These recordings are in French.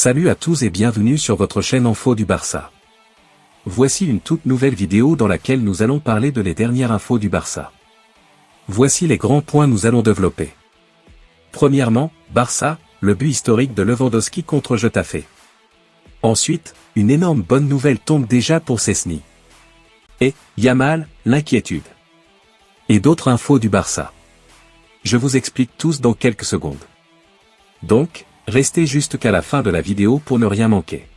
Salut à tous et bienvenue sur votre chaîne Info du Barça. Voici une toute nouvelle vidéo dans laquelle nous allons parler de les dernières infos du Barça. Voici les grands points nous allons développer. Premièrement, Barça, le but historique de Lewandowski contre Getafe. Ensuite, une énorme bonne nouvelle tombe déjà pour Szczęsny. Et, Yamal, l'inquiétude. Et d'autres infos du Barça. Je vous explique tous dans quelques secondes. Donc, restez jusqu'à la fin de la vidéo pour ne rien manquer.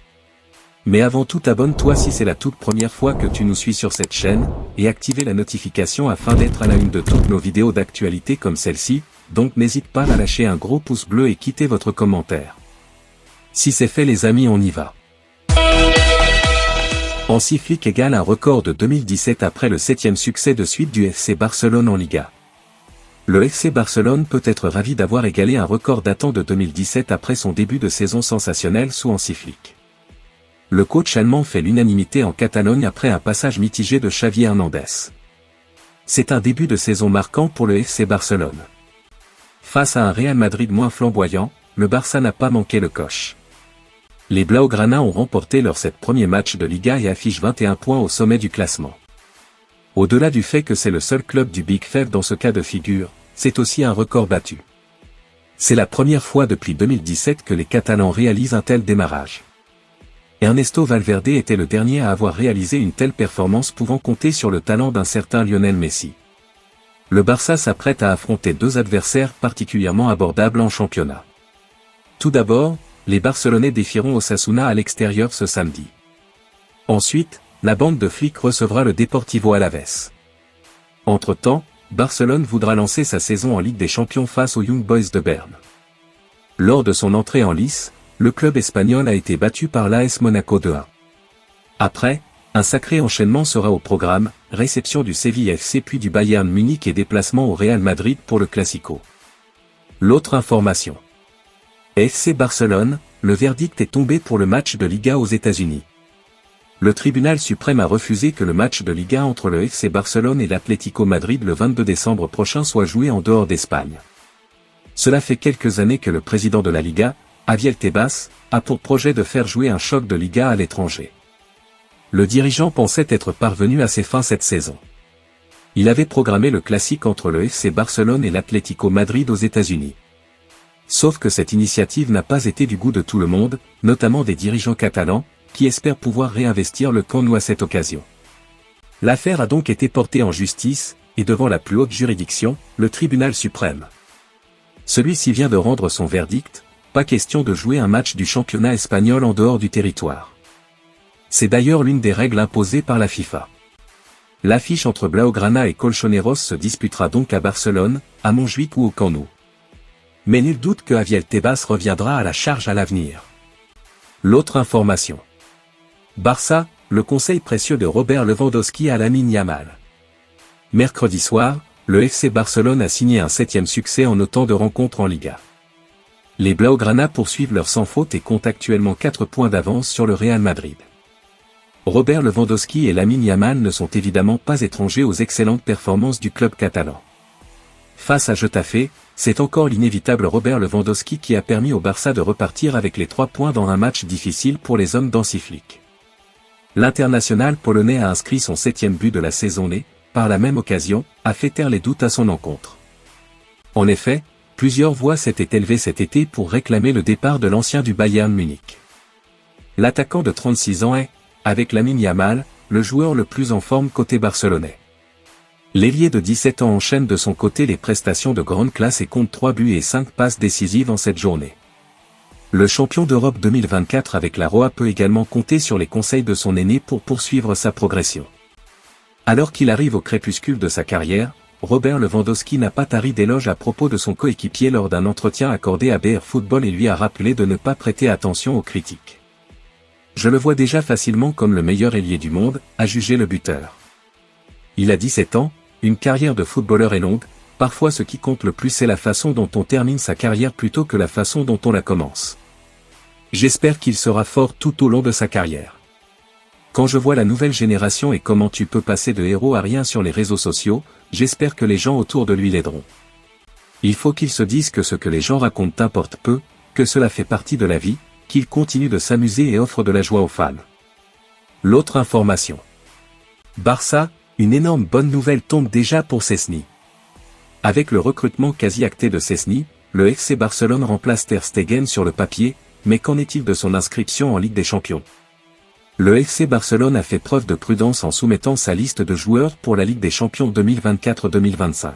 Mais avant tout, abonne-toi si c'est la toute première fois que tu nous suis sur cette chaîne, et activez la notification afin d'être à la une de toutes nos vidéos d'actualité comme celle-ci, donc n'hésite pas à lâcher un gros pouce bleu et quitter votre commentaire. Si c'est fait les amis, on y va. Hansi Flick égale un record de 2017 après le 7e succès de suite du FC Barcelone en Liga. Le FC Barcelone peut être ravi d'avoir égalé un record datant de 2017 après son début de saison sensationnel sous Hansi Flick. Le coach allemand fait l'unanimité en Catalogne après un passage mitigé de Xavi Hernandez. C'est un début de saison marquant pour le FC Barcelone. Face à un Real Madrid moins flamboyant, le Barça n'a pas manqué le coche. Les Blaugrana ont remporté leurs 7 premiers matchs de Liga et affichent 21 points au sommet du classement. Au-delà du fait que c'est le seul club du Big Five dans ce cas de figure, c'est aussi un record battu. C'est la première fois depuis 2017 que les Catalans réalisent un tel démarrage. Ernesto Valverde était le dernier à avoir réalisé une telle performance, pouvant compter sur le talent d'un certain Lionel Messi. Le Barça s'apprête à affronter deux adversaires particulièrement abordables en championnat. Tout d'abord, les Barcelonais défieront Osasuna à l'extérieur ce samedi. Ensuite, la bande de Flick recevra le Deportivo Alavés. Entre-temps, Barcelone voudra lancer sa saison en Ligue des Champions face aux Young Boys de Berne. Lors de son entrée en lice, le club espagnol a été battu par l'AS Monaco 2-1. Après, un sacré enchaînement sera au programme, réception du Séville FC puis du Bayern Munich et déplacement au Real Madrid pour le Classico. L'autre information. FC Barcelone, le verdict est tombé pour le match de Liga aux États-Unis. Le tribunal suprême a refusé que le match de Liga entre le FC Barcelone et l'Atlético Madrid le 22 décembre prochain soit joué en dehors d'Espagne. Cela fait quelques années que le président de la Liga, Javier Tebas, a pour projet de faire jouer un choc de Liga à l'étranger. Le dirigeant pensait être parvenu à ses fins cette saison. Il avait programmé le classique entre le FC Barcelone et l'Atlético Madrid aux États-Unis. Sauf que cette initiative n'a pas été du goût de tout le monde, notamment des dirigeants catalans, qui espèrent pouvoir réinvestir le Camp Nou à cette occasion. L'affaire a donc été portée en justice, et devant la plus haute juridiction, le tribunal suprême. Celui-ci vient de rendre son verdict, pas question de jouer un match du championnat espagnol en dehors du territoire. C'est d'ailleurs l'une des règles imposées par la FIFA. L'affiche entre Blaugrana et Colchoneros se disputera donc à Barcelone, à Montjuïc ou au Camp Nou. Mais nul doute que Javier Tebas reviendra à la charge à l'avenir. L'autre information. Barça, le conseil précieux de Robert Lewandowski à Lamine Yamal. Mercredi soir, le FC Barcelone a signé un 7e succès en autant de rencontres en Liga. Les Blaugrana poursuivent leur sans faute et comptent actuellement 4 points d'avance sur le Real Madrid. Robert Lewandowski et Lamine Yamal ne sont évidemment pas étrangers aux excellentes performances du club catalan. Face à Getafe, c'est encore l'inévitable Robert Lewandowski qui a permis au Barça de repartir avec les 3 points dans un match difficile pour les hommes d'Hansi Flick. L'international polonais a inscrit son 7e but de la saison et, par la même occasion, a fait taire les doutes à son encontre. En effet, plusieurs voix s'étaient élevées cet été pour réclamer le départ de l'ancien du Bayern Munich. L'attaquant de 36 ans est, avec Lamine Yamal, le joueur le plus en forme côté barcelonais. L'ailier de 17 ans enchaîne de son côté les prestations de grande classe et compte 3 buts et 5 passes décisives en cette journée. Le champion d'Europe 2024 avec la Roa peut également compter sur les conseils de son aîné pour poursuivre sa progression. Alors qu'il arrive au crépuscule de sa carrière, Robert Lewandowski n'a pas tari d'éloges à propos de son coéquipier lors d'un entretien accordé à BR Football et lui a rappelé de ne pas prêter attention aux critiques. Je le vois déjà facilement comme le meilleur ailier du monde, a jugé le buteur. Il a 17 ans, une carrière de footballeur est longue, parfois ce qui compte le plus c'est la façon dont on termine sa carrière plutôt que la façon dont on la commence. J'espère qu'il sera fort tout au long de sa carrière. Quand je vois la nouvelle génération et comment tu peux passer de héros à rien sur les réseaux sociaux, j'espère que les gens autour de lui l'aideront. Il faut qu'il se dise que ce que les gens racontent importe peu, que cela fait partie de la vie, qu'il continue de s'amuser et offre de la joie aux fans. L'autre information. Barça, une énorme bonne nouvelle tombe déjà pour Szczęsny. Avec le recrutement quasi acté de Szczęsny, le FC Barcelone remplace Ter Stegen sur le papier, mais qu'en est-il de son inscription en Ligue des Champions? Le FC Barcelone a fait preuve de prudence en soumettant sa liste de joueurs pour la Ligue des Champions 2024-2025.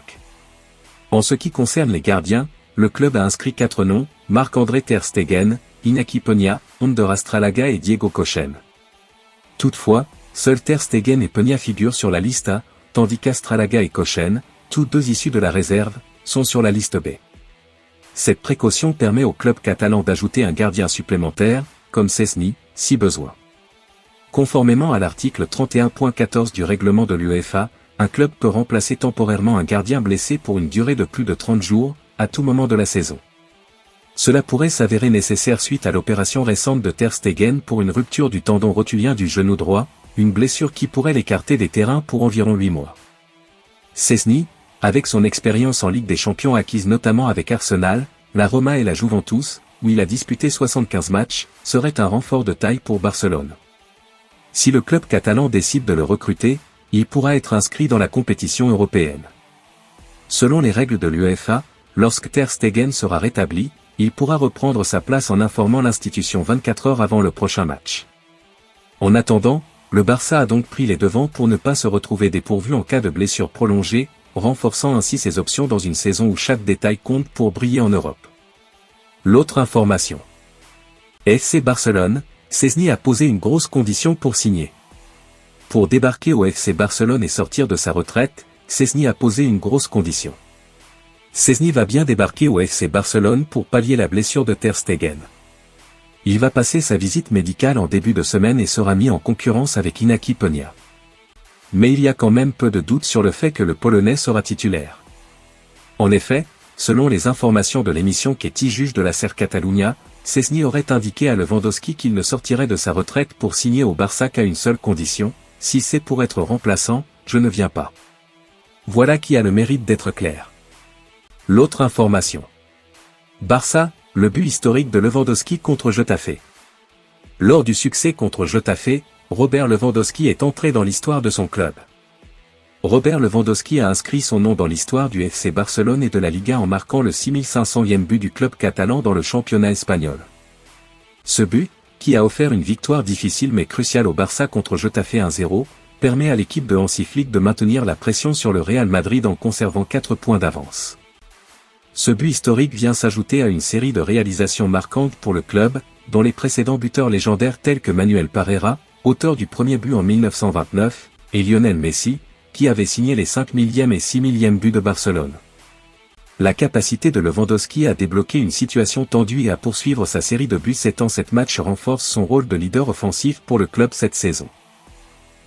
En ce qui concerne les gardiens, le club a inscrit 4 noms, Marc-André Ter Stegen, Iñaki Peña, Ander Astralaga et Diego Kochen. Toutefois, seuls Ter Stegen et Peña figurent sur la liste A, tandis qu'Astralaga et Kochen, tous deux issus de la réserve, sont sur la liste B. Cette précaution permet au club catalan d'ajouter un gardien supplémentaire, comme Szczęsny, si besoin. Conformément à l'article 31.14 du règlement de l'UEFA, un club peut remplacer temporairement un gardien blessé pour une durée de plus de 30 jours, à tout moment de la saison. Cela pourrait s'avérer nécessaire suite à l'opération récente de Ter Stegen pour une rupture du tendon rotulien du genou droit, une blessure qui pourrait l'écarter des terrains pour environ 8 mois. Szczęsny, avec son expérience en Ligue des Champions acquise notamment avec Arsenal, la Roma et la Juventus, où il a disputé 75 matchs, serait un renfort de taille pour Barcelone. Si le club catalan décide de le recruter, il pourra être inscrit dans la compétition européenne. Selon les règles de l'UEFA, lorsque Ter Stegen sera rétabli, il pourra reprendre sa place en informant l'institution 24 heures avant le prochain match. En attendant, le Barça a donc pris les devants pour ne pas se retrouver dépourvu en cas de blessure prolongée, renforçant ainsi ses options dans une saison où chaque détail compte pour briller en Europe. L'autre information. FC Barcelone, Szczęsny a posé une grosse condition pour signer. Pour débarquer au FC Barcelone et sortir de sa retraite, Szczęsny a posé une grosse condition. Szczęsny va bien débarquer au FC Barcelone pour pallier la blessure de Ter Stegen. Il va passer sa visite médicale en début de semaine et sera mis en concurrence avec Iñaki Peña. Mais il y a quand même peu de doute sur le fait que le Polonais sera titulaire. En effet, selon les informations de l'émission Ketty juge de la SER Catalunya, Szczęsny aurait indiqué à Lewandowski qu'il ne sortirait de sa retraite pour signer au Barça qu'à une seule condition, si c'est pour être remplaçant, je ne viens pas. Voilà qui a le mérite d'être clair. L'autre information. Barça, le but historique de Lewandowski contre Getafe. Lors du succès contre Getafe, Robert Lewandowski est entré dans l'histoire de son club. Robert Lewandowski a inscrit son nom dans l'histoire du FC Barcelone et de la Liga en marquant le 6500e but du club catalan dans le championnat espagnol. Ce but, qui a offert une victoire difficile mais cruciale au Barça contre Getafe 1-0, permet à l'équipe de Hansi Flick de maintenir la pression sur le Real Madrid en conservant 4 points d'avance. Ce but historique vient s'ajouter à une série de réalisations marquantes pour le club, dont les précédents buteurs légendaires tels que Manuel Parreira, auteur du premier but en 1929, et Lionel Messi, qui avait signé les 5000e et 6000e buts de Barcelone. La capacité de Lewandowski à débloquer une situation tendue et à poursuivre sa série de buts 7 matchs renforce son rôle de leader offensif pour le club cette saison.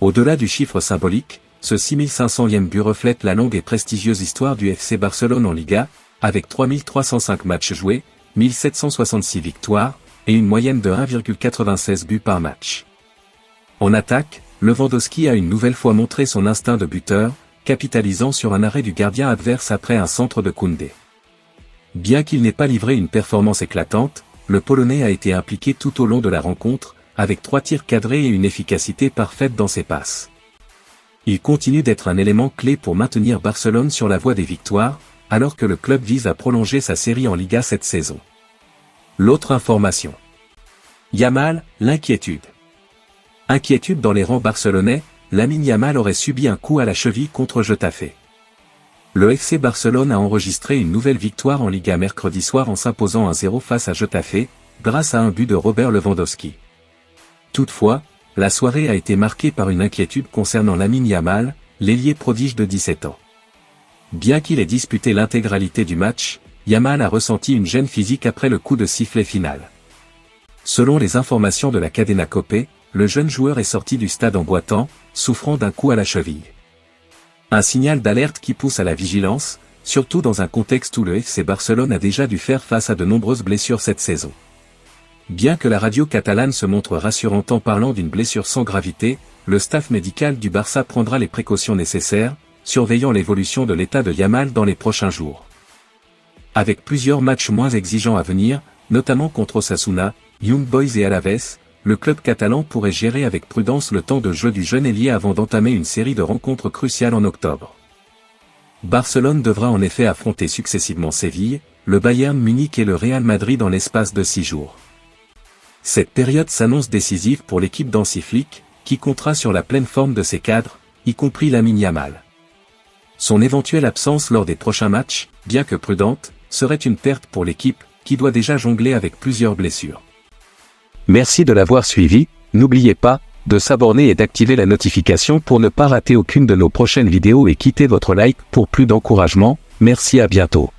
Au-delà du chiffre symbolique, ce 6500e but reflète la longue et prestigieuse histoire du FC Barcelone en Liga, avec 3305 matchs joués, 1766 victoires, et une moyenne de 1,96 buts par match. En attaque, Lewandowski a une nouvelle fois montré son instinct de buteur, capitalisant sur un arrêt du gardien adverse après un centre de Koundé. Bien qu'il n'ait pas livré une performance éclatante, le Polonais a été impliqué tout au long de la rencontre, avec 3 tirs cadrés et une efficacité parfaite dans ses passes. Il continue d'être un élément clé pour maintenir Barcelone sur la voie des victoires, alors que le club vise à prolonger sa série en Liga cette saison. L'autre information. Yamal, l'inquiétude. Inquiétude dans les rangs barcelonais, Lamine Yamal aurait subi un coup à la cheville contre Getafe. Le FC Barcelone a enregistré une nouvelle victoire en Liga mercredi soir en s'imposant 1-0 face à Getafe, grâce à un but de Robert Lewandowski. Toutefois, la soirée a été marquée par une inquiétude concernant Lamine Yamal, l'ailier prodige de 17 ans. Bien qu'il ait disputé l'intégralité du match, Yamal a ressenti une gêne physique après le coup de sifflet final. Selon les informations de la Cadena Cope, le jeune joueur est sorti du stade en boitant, souffrant d'un coup à la cheville. Un signal d'alerte qui pousse à la vigilance, surtout dans un contexte où le FC Barcelone a déjà dû faire face à de nombreuses blessures cette saison. Bien que la radio catalane se montre rassurante en parlant d'une blessure sans gravité, le staff médical du Barça prendra les précautions nécessaires, surveillant l'évolution de l'état de Yamal dans les prochains jours. Avec plusieurs matchs moins exigeants à venir, notamment contre Osasuna, Young Boys et Alaves, le club catalan pourrait gérer avec prudence le temps de jeu du jeune ailier avant d'entamer une série de rencontres cruciales en octobre. Barcelone devra en effet affronter successivement Séville, le Bayern Munich et le Real Madrid en l'espace de 6 jours. Cette période s'annonce décisive pour l'équipe d'Hansi Flick, qui comptera sur la pleine forme de ses cadres, y compris Lamine Yamal. Son éventuelle absence lors des prochains matchs, bien que prudente, serait une perte pour l'équipe, qui doit déjà jongler avec plusieurs blessures. Merci de l'avoir suivi, n'oubliez pas de s'abonner et d'activer la notification pour ne pas rater aucune de nos prochaines vidéos et quittez votre like pour plus d'encouragement. Merci, à bientôt.